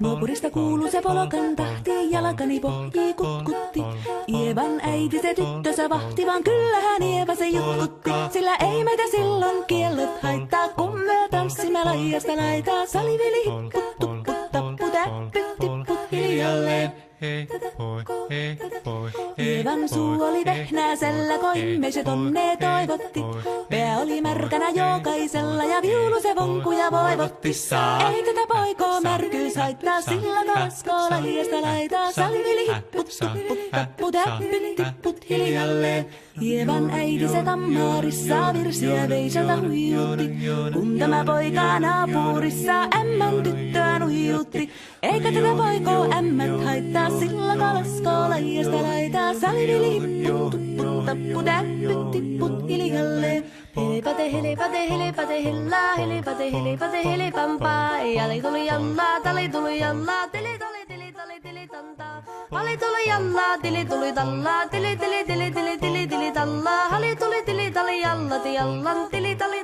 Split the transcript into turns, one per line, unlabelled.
Nuopurista kuuluu se polokan tahti, jalkani pohjii kutkutti. Ievan äiti se tyttönsä vahti, vaan kyllähän Ieva se jutkutti. Sillä ei meitä silloin kiellot haittaa, kun me tanssimme laidasta laitaa. Salivili hipput, tupput, tappu, täppyt, tipput hiljalleen. Ievan suu oli vehnäisellä, koimme se tonne toivotti. Pää oli märkänä jokaisella ja viulu se vonkuja voivotti. Ei tätä poikoo märkyys haittaa, sillä kaskoo laidasta laitaa. Salivili hipput, tupput, tappu, täppyt, tipput hiljalleen. Ievan äiti se kammarissa virsiä veisalta huijutti. Kun tämä poika naapurissa ämmän tyttöä nuijutti. Eikä tätä poikoo ämmät haittaa, sillä kalaskoo laidasta laitaa. Salivili hipput, tupput, tappu, täppyt, tipput hiljalleen. Helepate, helepate, helepate, hellaa, helepate, helepate, helepampaa. Jali tuli jallaa, tali tuli jallaa, tili tali tili tali tili tantaa. Hali tuli jallaa, tili tuli tallaa, tili tili tili tili tili tili tallaa. Hali tuli tili tali jallati jallan, tili tali